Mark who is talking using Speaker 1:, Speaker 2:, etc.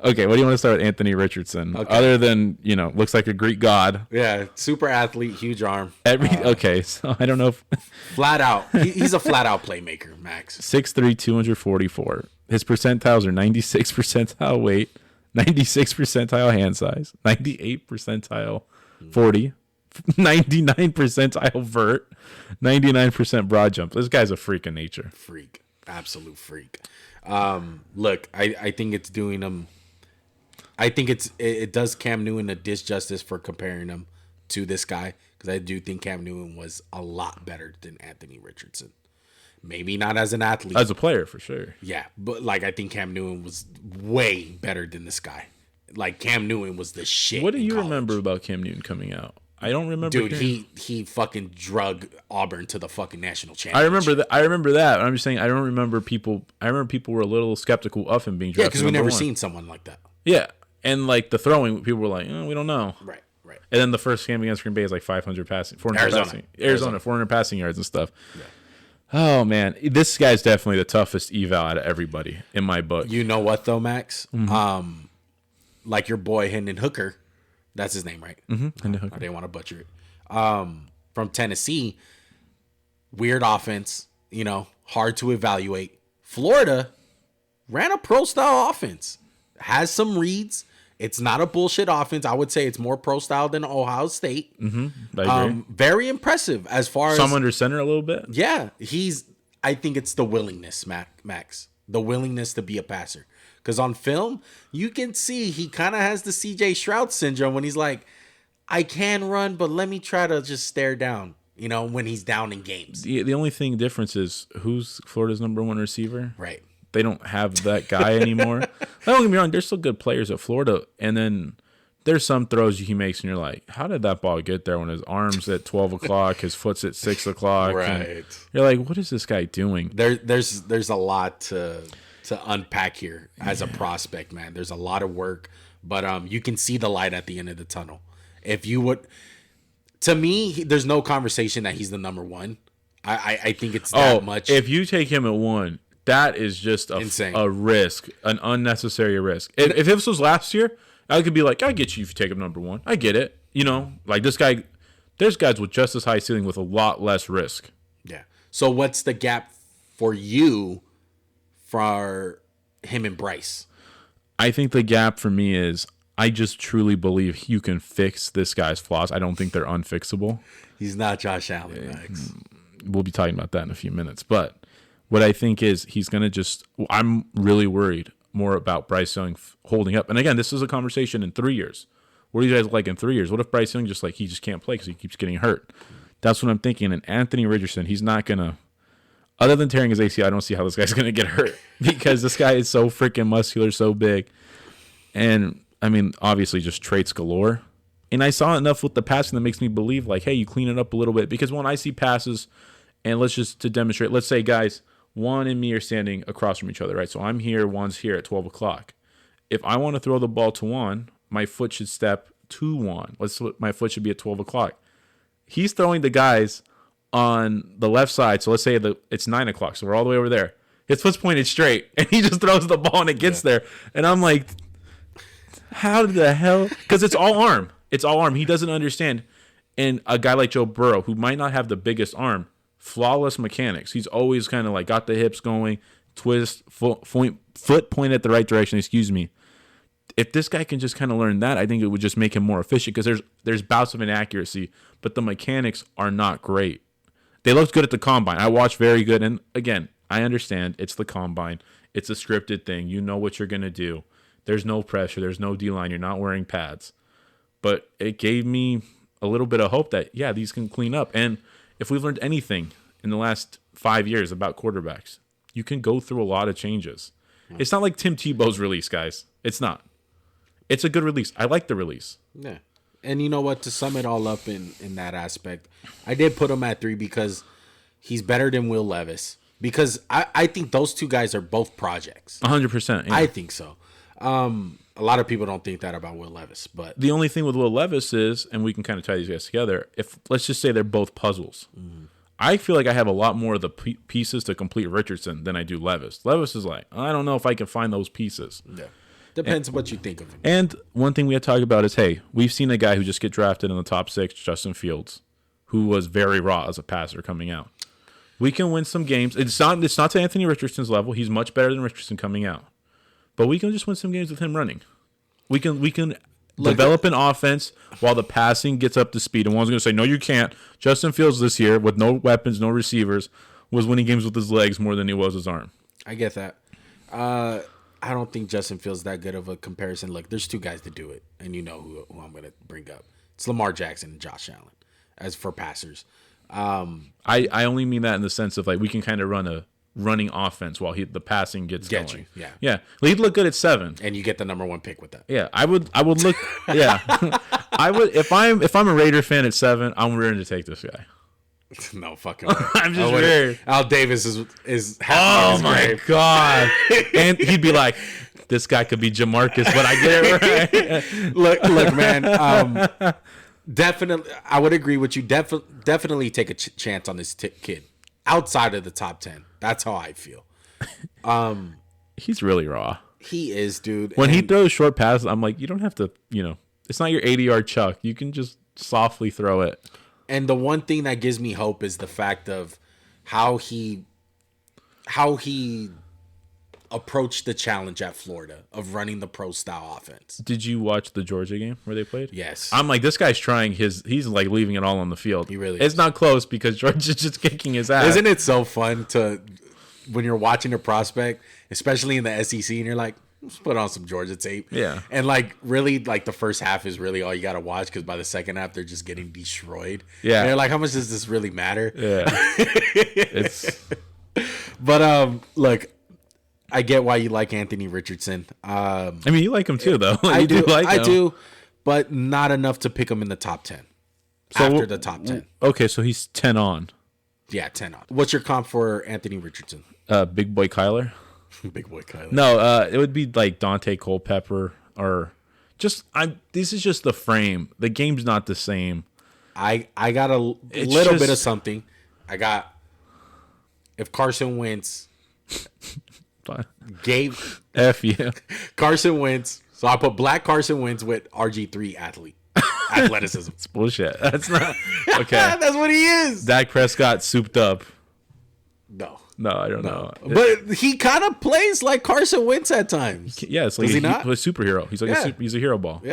Speaker 1: Okay, what do you want to start with Anthony Richardson?
Speaker 2: Okay.
Speaker 1: Other than, looks like a Greek god.
Speaker 2: Yeah, super athlete, huge arm.
Speaker 1: Okay, so I don't know if
Speaker 2: Flat out. He's a flat out playmaker, Max.
Speaker 1: 6'3", 244. His percentiles are 96 percentile weight, 96 percentile hand size, 98 percentile 40, 99 percentile vert, 99% broad jump. This guy's a freak of nature.
Speaker 2: Freak. Absolute freak. Look, I think it's doing him. I think it does Cam Newton a disjustice for comparing him to this guy, because I do think Cam Newton was a lot better than Anthony Richardson. Maybe not as an athlete,
Speaker 1: As a player, for sure.
Speaker 2: yeah, but like I think Cam Newton was way better than this guy. Like Cam Newton was the shit.
Speaker 1: What do you
Speaker 2: college.
Speaker 1: remember about Cam Newton coming out? I don't remember.
Speaker 2: Dude,
Speaker 1: hearing-
Speaker 2: he fucking drug Auburn to the fucking national championship.
Speaker 1: I remember that. I'm just saying I don't remember people. I remember people were a little skeptical of him being
Speaker 2: Yeah,
Speaker 1: drafted.
Speaker 2: because we
Speaker 1: number
Speaker 2: never
Speaker 1: one.
Speaker 2: seen someone like that.
Speaker 1: Yeah, and like the throwing, people were like, we don't know.
Speaker 2: Right.
Speaker 1: And then the first game against Green Bay is like 500 passing, 400 passing, Arizona 400 passing yards and stuff. Yeah. Oh man, this guy's definitely the toughest eval out of everybody in my book.
Speaker 2: You know what though, Max?
Speaker 1: Mm-hmm.
Speaker 2: Like your boy Hendon Hooker, that's his name, right?
Speaker 1: Mm-hmm. Hendon
Speaker 2: I
Speaker 1: Hooker.
Speaker 2: didn't want to butcher it. From Tennessee, weird offense, hard to evaluate. Florida ran a pro style offense, has some reads. It's not a bullshit offense. I would say it's more pro style than Ohio State.
Speaker 1: Mm-hmm. I agree.
Speaker 2: Very impressive as far as
Speaker 1: Some under center a little bit.
Speaker 2: yeah, I think it's the willingness, Max. The willingness to be a passer. Because on film, you can see he kind of has the CJ Stroud syndrome when he's like, I can run, but let me try to just stare down, when he's down in games.
Speaker 1: The only thing difference is who's Florida's number one receiver.
Speaker 2: Right.
Speaker 1: They don't have that guy anymore. Don't get me wrong, there's still good players at Florida, and then there's some throws he makes, and you're like, how did that ball get there when his arm's at 12 o'clock, his foot's at 6 o'clock?
Speaker 2: Right.
Speaker 1: You're like, what is this guy doing?
Speaker 2: There's a lot to unpack here as a prospect, man. There's a lot of work, but you can see the light at the end of the tunnel. If you would, to me, there's no conversation that he's the number one. I think it's that much.
Speaker 1: If you take him at one, that is just
Speaker 2: Insane.
Speaker 1: a risk, an unnecessary risk. If this was last year, I could be like, I get you if you take him number one. I get it. Like this guy, there's guys with just as high ceiling with a lot less risk.
Speaker 2: Yeah. So what's the gap for you for him and Bryce?
Speaker 1: I think the gap for me is I just truly believe you can fix this guy's flaws. I don't think they're unfixable.
Speaker 2: He's not Josh Allen, Max.
Speaker 1: We'll be talking about that in a few minutes. But what I think is he's going to I'm really worried more about Bryce Young holding up. And again, this is a conversation in 3 years. What do you guys like in 3 years? What if Bryce Young he just can't play because he keeps getting hurt? That's what I'm thinking. And Anthony Richardson, he's not going to, other than tearing his ACL, I don't see how this guy's going to get hurt because this guy is so freaking muscular, so big. And I mean, obviously just traits galore. And I saw enough with the passing that makes me believe like, hey, you clean it up a little bit. Because when I see passes, and to demonstrate, let's say guys, Juan and me are standing across from each other, right? So I'm here, Juan's here at 12 o'clock. If I want to throw the ball to Juan, my foot should step to Juan. My foot should be at 12 o'clock. He's throwing the guys on the left side. So let's say it's 9 o'clock. So we're all the way over there. His foot's pointed straight, and he just throws the ball, and it gets there. And I'm like, how the hell? Because it's all arm. It's all arm. He doesn't understand. And a guy like Joe Burrow, who might not have the biggest arm, flawless mechanics. He's always kind of like got the hips going, twist, foot point at the right direction, If this guy can just kind of learn that, I think it would just make him more efficient because there's bouts of inaccuracy, but the mechanics are not great. They looked good at the combine. I watched very good. And again, I understand it's the combine. It's a scripted thing. You know what you're going to do. There's no pressure. There's no D-line. You're not wearing pads. But it gave me a little bit of hope that, yeah, these can clean up. And if we've learned anything in the last 5 years about quarterbacks, you can go through a lot of changes. It's not like Tim Tebow's release, guys. It's not. It's a good release. I like the release.
Speaker 2: Yeah. And you know what? To sum it all up in that aspect, I did put him at 3 because he's better than Will Levis. Because I think those two guys are both projects.
Speaker 1: 100%. Yeah.
Speaker 2: I think so. A lot of people don't think that about Will Levis. But
Speaker 1: the only thing with Will Levis is, and we can kind of tie these guys together, if let's just say they're both puzzles. Mm-hmm. I feel like I have a lot more of the pieces to complete Richardson than I do Levis. Levis is like, I don't know if I can find those pieces.
Speaker 2: Yeah. Depends what you think of him.
Speaker 1: And one thing we had to talk about is, hey, we've seen a guy who just get drafted in the top 6, Justin Fields, who was very raw as a passer coming out. We can win some games. It's not to Anthony Richardson's level. He's much better than Richardson coming out. But we can just win some games with him running. We can develop an offense while the passing gets up to speed. And one's going to say, no, you can't. Justin Fields this year, with no weapons, no receivers, was winning games with his legs more than he was his arm.
Speaker 2: I get that. I don't think Justin Fields that good of a comparison. Look, there's 2 guys to do it, and you know who I'm going to bring up. It's Lamar Jackson and Josh Allen as for passers.
Speaker 1: I only mean that in the sense of like we can kind of run a running offense while the passing gets going. Yeah. He'd look good at 7,
Speaker 2: and you get the number 1 pick with that.
Speaker 1: Yeah, I would look. Yeah, I would if I'm a Raider fan at 7, I'm ready to take this guy.
Speaker 2: No fucking way.
Speaker 1: I'm just weird.
Speaker 2: Al Davis is
Speaker 1: oh my god, and he'd be like, this guy could be Jamarcus, but I get it right.
Speaker 2: look, man. Definitely, I would agree with you. Definitely take a chance on this kid outside of the top 10. That's how I feel.
Speaker 1: He's really raw.
Speaker 2: He is, dude.
Speaker 1: When he throws short passes, I'm like, you don't have to. It's not your 80-yard chuck. You can just softly throw it.
Speaker 2: And the one thing that gives me hope is the fact of how he approached the challenge at Florida of running the pro style offense.
Speaker 1: Did you watch the Georgia game where they played?
Speaker 2: Yes.
Speaker 1: I'm like, this guy's trying he's like leaving it all on the field.
Speaker 2: He really
Speaker 1: It's
Speaker 2: is.
Speaker 1: not close because Georgia's just kicking his ass.
Speaker 2: Isn't it so fun when you're watching a prospect, especially in the SEC, and you're like, let's put on some Georgia tape.
Speaker 1: Yeah.
Speaker 2: And like really like the first half is really all you got to watch because by the second half they're just getting destroyed.
Speaker 1: Yeah.
Speaker 2: And you're like, how much does this really matter?
Speaker 1: Yeah.
Speaker 2: But look, I get why you like Anthony Richardson.
Speaker 1: I mean, you like him too, though.
Speaker 2: I do.
Speaker 1: Like him.
Speaker 2: I do, but not enough to pick him in the top 10. So after the top 10.
Speaker 1: Okay, so he's 10 on.
Speaker 2: Yeah, 10 on. What's your comp for Anthony Richardson?
Speaker 1: Big boy Kyler.
Speaker 2: Big boy Kyler.
Speaker 1: No, it would be like Dante Culpepper or just this is just the frame. The game's not the same.
Speaker 2: I got a little bit of something. I got if Carson Wentz gave
Speaker 1: F you.
Speaker 2: Carson Wentz. So I put black Carson Wentz with RG3 athleticism.
Speaker 1: It's bullshit. That's not okay.
Speaker 2: That's what he is.
Speaker 1: Dak Prescott souped up.
Speaker 2: No,
Speaker 1: I don't know.
Speaker 2: But he kind of plays like Carson Wentz at times.
Speaker 1: Yeah, it's like
Speaker 2: Does he not?
Speaker 1: He's a superhero. He's like
Speaker 2: Yeah.
Speaker 1: he's a hero ball.
Speaker 2: Yeah.